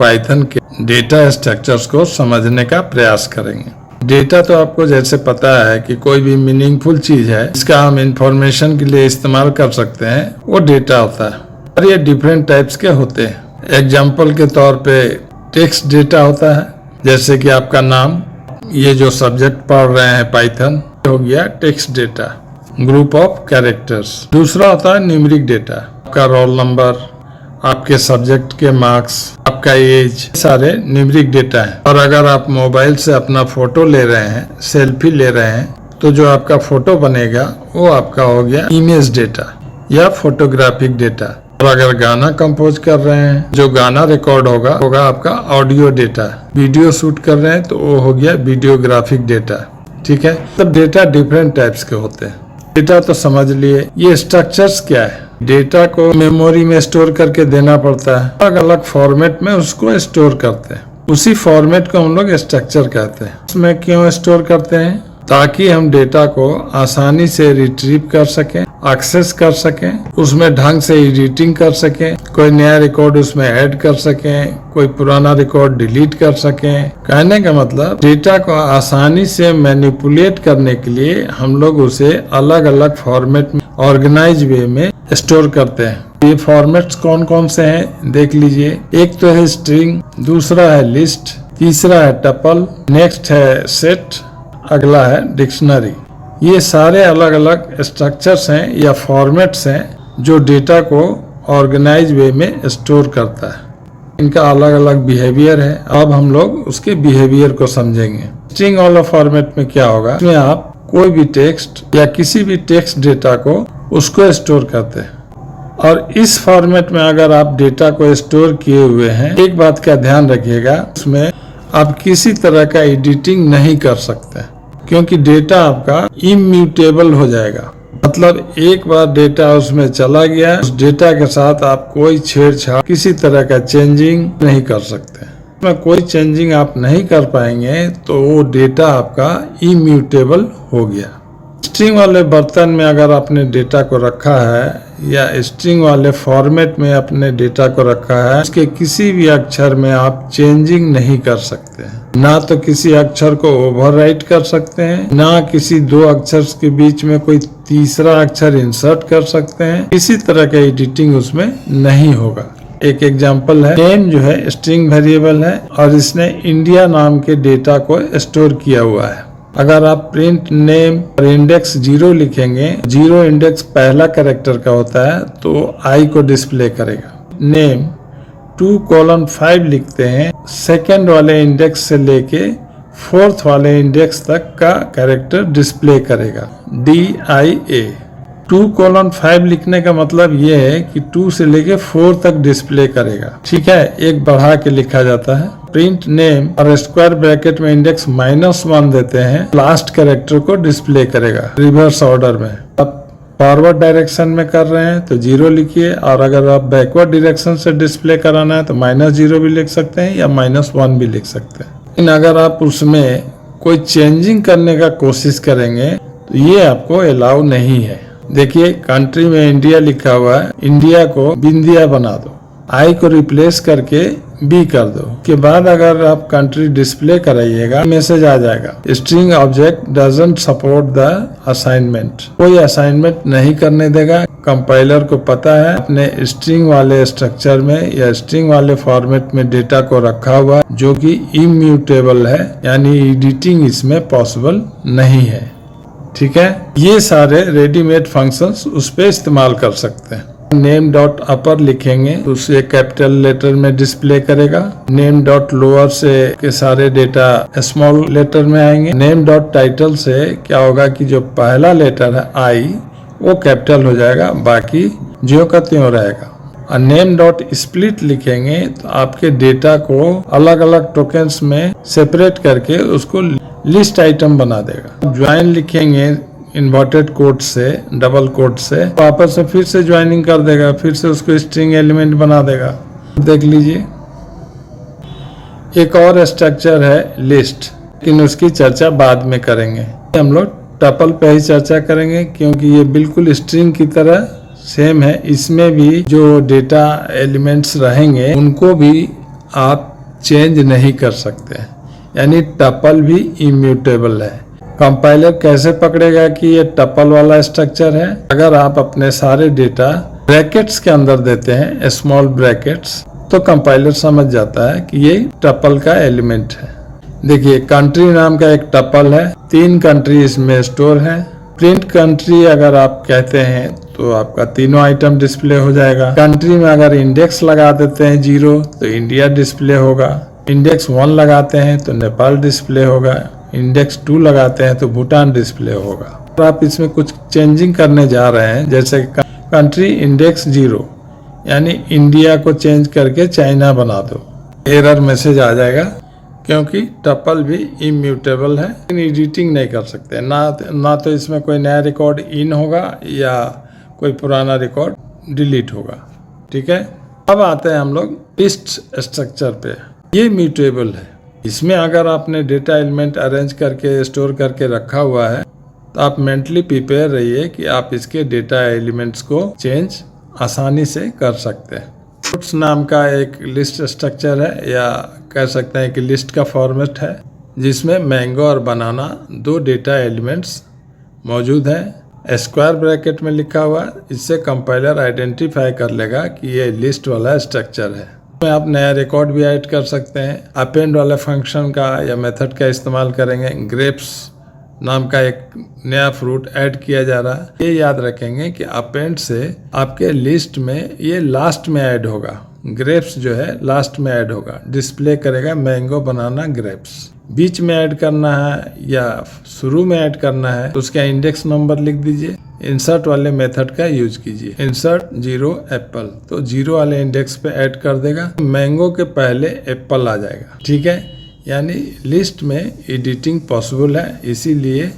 Python के data structures को समझने का प्रयास करेंगे। डेटा तो आपको जैसे पता है कि कोई भी मीनिंगफुल चीज है जिसका हम इंफॉर्मेशन के लिए इस्तेमाल कर सकते हैं, वो डेटा होता है। और ये डिफरेंट टाइप्स के होते हैं। एग्जाम्पल के तौर पे टेक्स्ट डेटा होता है, जैसे कि आपका नाम, ये जो सब्जेक्ट पढ़ रहे हैं पाइथन, हो गया text data, group of characters. दूसरा होता है न्यूमेरिक डेटा, आपका रोल नंबर, आपके सब्जेक्ट के मार्क्स, आपका एज, सारे न्यूमेरिक डेटा है। और अगर आप मोबाइल से अपना फोटो ले रहे हैं, सेल्फी ले रहे हैं, तो जो आपका फोटो बनेगा वो आपका हो गया इमेज डेटा या फोटोग्राफिक डेटा। और अगर गाना कंपोज कर रहे हैं, जो गाना रिकॉर्ड होगा आपका ऑडियो डेटा। वीडियो शूट कर रहे हैं तो वो हो गया वीडियोग्राफिक डेटा। ठीक है, तब डेटा डिफरेंट टाइप्स के होते हैं। डेटा तो समझ लिए। ये स्ट्रक्चर्स क्या है? डेटा को मेमोरी में स्टोर करके देना पड़ता है, अलग अलग फॉर्मेट में उसको स्टोर करते हैं। उसी फॉर्मेट को हम लोग स्ट्रक्चर कहते हैं। उसमें क्यों स्टोर करते हैं? ताकि हम डेटा को आसानी से रिट्रीव कर सकें, एक्सेस कर सकें, उसमें ढंग से एडिटिंग कर सकें, कोई नया रिकॉर्ड उसमें ऐड कर सकें, कोई पुराना रिकॉर्ड डिलीट कर सकें। कहने का मतलब डेटा को आसानी से मैनिपुलेट करने के लिए हम लोग उसे अलग अलग फॉर्मेट में ऑर्गेनाइज वे में स्टोर करते हैं। ये फॉर्मेट्स कौन कौन से हैं देख लीजिए। एक तो है स्ट्रिंग, दूसरा है लिस्ट, तीसरा है टपल, नेक्स्ट है सेट, अगला है डिक्शनरी। ये सारे अलग अलग स्ट्रक्चर्स हैं या फॉर्मेट्स हैं जो डेटा को ऑर्गेनाइज वे में स्टोर करता है। इनका अलग अलग बिहेवियर है। अब हम लोग उसके बिहेवियर को समझेंगे। स्ट्रिंग वाला फॉर्मेट में क्या होगा? इसमें आप कोई भी टेक्स्ट या किसी भी टेक्स्ट डेटा को उसको स्टोर करते हैं। और इस फॉर्मेट में अगर आप डेटा को स्टोर किए हुए हैं, एक बात का ध्यान रखिएगा, उसमें आप किसी तरह का एडिटिंग नहीं कर सकते, क्योंकि डेटा आपका इम्यूटेबल हो जाएगा। मतलब एक बार डेटा उसमें चला गया, उस डेटा के साथ आप कोई छेड़छाड़, किसी तरह का चेंजिंग नहीं कर सकते। में कोई चेंजिंग आप नहीं कर पाएंगे तो वो डेटा आपका इम्यूटेबल हो गया। स्ट्रिंग वाले बर्तन में अगर आपने डेटा को रखा है या स्ट्रिंग वाले फॉर्मेट में अपने डेटा को रखा है, उसके किसी भी अक्षर में आप चेंजिंग नहीं कर सकते हैं। ना तो किसी अक्षर को ओवरराइट कर सकते हैं, ना किसी दो अक्षर के बीच में कोई तीसरा अक्षर इंसर्ट कर सकते हैं। किसी तरह का एडिटिंग उसमें नहीं होगा। एक एग्जांपल है, नेम जो है स्ट्रिंग वेरिएबल है और इसने इंडिया नाम के डेटा को स्टोर किया हुआ है। अगर आप प्रिंट नेम और इंडेक्स 0 लिखेंगे, 0 इंडेक्स पहला कैरेक्टर का होता है तो आई को डिस्प्ले करेगा। नेम 2:5 लिखते हैं, सेकेंड वाले इंडेक्स से लेके 4th वाले इंडेक्स तक का कैरेक्टर डिस्प्ले करेगा, DIA। 2:5 लिखने का मतलब ये है कि 2 से लेके 4 तक डिस्प्ले करेगा। ठीक है, एक बढ़ा के लिखा जाता है। प्रिंट नेम और स्क्वायर ब्रैकेट में इंडेक्स -1 देते हैं, लास्ट कैरेक्टर को डिस्प्ले करेगा रिवर्स ऑर्डर में। अब फॉरवर्ड डायरेक्शन में कर रहे हैं तो 0 लिखिए, और अगर आप बैकवर्ड डायरेक्शन से डिस्प्ले कराना है तो -0 भी लिख सकते हैं या -1 भी लिख सकते हैं। लेकिन अगर आप उसमें कोई चेंजिंग करने का कोशिश करेंगे तो ये आपको अलाउ नहीं है। देखिए, कंट्री में इंडिया लिखा हुआ है, इंडिया को बिंदिया बना दो, आई को रिप्लेस करके बी कर दो। के बाद अगर आप कंट्री डिस्प्ले कराइएगा, मैसेज आ जाएगा, string object doesn't support the assignment. कोई असाइनमेंट नहीं करने देगा। कंपाइलर को पता है अपने स्ट्रिंग वाले स्ट्रक्चर में या स्ट्रिंग वाले फॉर्मेट में डेटा को रखा हुआ जो कि इम्यूटेबल है, यानी एडिटिंग इसमें पॉसिबल नहीं है। ठीक है, ये सारे रेडीमेड फंक्शंस उस पे इस्तेमाल कर सकते हैं। नेम डॉट अपर लिखेंगे तो उसे कैपिटल लेटर में डिस्प्ले करेगा। नेम डॉट लोअर से के सारे डेटा स्मॉल लेटर में आएंगे। नेम डॉट टाइटल से क्या होगा कि जो पहला लेटर है आई वो कैपिटल हो जाएगा, बाकी ज्यों का त्यों रहेगा। और नेम डॉट स्प्लिट लिखेंगे तो आपके डेटा को अलग अलग टोकन्स में सेपरेट करके उसको लिस्ट आइटम बना देगा। ज्वाइन लिखेंगे इन्वर्टेड कोट से, डबल कोट से, वापस से फिर से ज्वाइनिंग कर देगा, फिर से उसको स्ट्रिंग एलिमेंट बना देगा। देख लीजिए, एक और स्ट्रक्चर है लिस्ट, लेकिन उसकी चर्चा बाद में करेंगे। हम लोग टपल पे ही चर्चा करेंगे क्योंकि ये बिल्कुल स्ट्रिंग की तरह सेम है। इसमें भी जो डेटा एलिमेंट्स रहेंगे उनको भी आप चेंज नहीं कर सकते हैं, यानी टपल भी इम्यूटेबल है। कंपाइलर कैसे पकड़ेगा कि ये टपल वाला स्ट्रक्चर है? अगर आप अपने सारे डेटा ब्रैकेट्स के अंदर देते हैं, स्मॉल ब्रैकेट्स, तो कंपाइलर समझ जाता है कि ये टपल का एलिमेंट है। देखिए, कंट्री नाम का एक टपल है, 3 कंट्री इसमें स्टोर है। प्रिंट कंट्री अगर आप कहते हैं तो आपका तीनों आइटम डिस्प्ले हो जाएगा। कंट्री में अगर इंडेक्स लगा देते हैं 0 तो इंडिया डिस्प्ले होगा, इंडेक्स 1 लगाते हैं तो नेपाल डिस्प्ले होगा, इंडेक्स 2 लगाते हैं तो भूटान डिस्प्ले होगा। और आप इसमें कुछ चेंजिंग करने जा रहे हैं, जैसे कंट्री इंडेक्स 0 यानी इंडिया को चेंज करके चाइना बना दो, एरर मैसेज आ जाएगा, क्योंकि टपल भी इम्यूटेबल है। एडिटिंग नहीं कर सकते, ना तो इसमें कोई नया रिकॉर्ड इन होगा या कोई पुराना रिकॉर्ड डिलीट होगा। ठीक है, अब आते हैं हम लोग लिस्ट स्ट्रक्चर पे। ये म्यूटेबल है, इसमें अगर आपने डेटा एलिमेंट अरेंज करके स्टोर करके रखा हुआ है तो आप मेंटली प्रिपेयर रहिए कि आप इसके डेटा एलिमेंट्स को चेंज आसानी से कर सकते हैं। फ्रूट्स नाम का एक लिस्ट स्ट्रक्चर है, या कह सकते हैं कि लिस्ट का फॉर्मेट है, जिसमें मैंगो और बनाना 2 डेटा एलिमेंट्स मौजूद हैं। स्क्वायर ब्रैकेट में लिखा हुआ, इससे कंपाइलर आइडेंटिफाई कर लेगा कि ये लिस्ट वाला स्ट्रक्चर है। इसमें आप नया रिकॉर्ड भी ऐड कर सकते हैं। अपेंड वाले फंक्शन का या मेथड का इस्तेमाल करेंगे। ग्रेप्स नाम का एक नया फ्रूट ऐड किया जा रहा है। ये याद रखेंगे कि अपेंड से आपके लिस्ट में ये लास्ट में ऐड होगा, ग्रेप्स जो है लास्ट में ऐड होगा, डिस्प्ले करेगा मैंगो बनाना ग्रेप्स। बीच में ऐड करना है या शुरू में ऐड करना है तो उसका इंडेक्स नंबर लिख दीजिए। इंसर्ट वाले मेथड का यूज कीजिए, इंसर्ट 0 एप्पल, तो 0 वाले इंडेक्स पे ऐड कर देगा, मैंगो के पहले एप्पल आ जाएगा। ठीक है, यानी लिस्ट में एडिटिंग पॉसिबल है, इसीलिए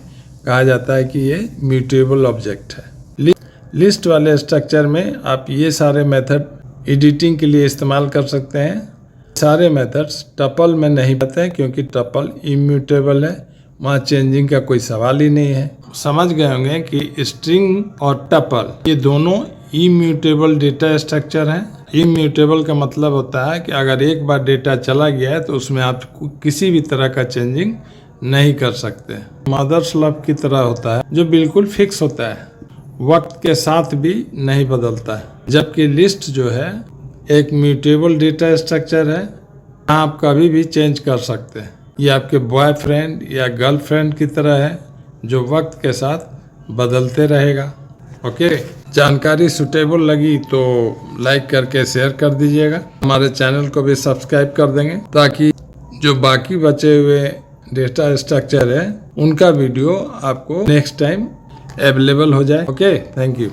कहा जाता है कि ये म्यूटेबल ऑब्जेक्ट है। लिस्ट वाले स्ट्रक्चर में आप ये सारे मेथड एडिटिंग के लिए इस्तेमाल कर सकते हैं। सारे मेथड्स टपल में नहीं आते हैं, क्योंकि टपल इम्यूटेबल है, वहाँ चेंजिंग का कोई सवाल ही नहीं है। समझ गए होंगे कि स्ट्रिंग और टपल ये दोनों इम्यूटेबल डेटा स्ट्रक्चर हैं। इम्यूटेबल का मतलब होता है कि अगर एक बार डेटा चला गया है तो उसमें आप किसी भी तरह का चेंजिंग नहीं कर सकते। मदर्स लव की तरह होता है, जो बिल्कुल फिक्स होता है, वक्त के साथ भी नहीं बदलता है। जबकि लिस्ट जो है एक म्यूटेबल डेटा स्ट्रक्चर है, आप कभी भी चेंज कर सकते हैं। ये आपके बॉयफ्रेंड या गर्लफ्रेंड की तरह है, जो वक्त के साथ बदलते रहेगा। ओके, जानकारी सुटेबल लगी तो लाइक करके शेयर कर दीजिएगा। हमारे चैनल को भी सब्सक्राइब कर देंगे, ताकि जो बाकी बचे हुए डेटा स्ट्रक्चर है उनका वीडियो आपको नेक्स्ट टाइम अवेलेबल हो जाए। Okay, thank you.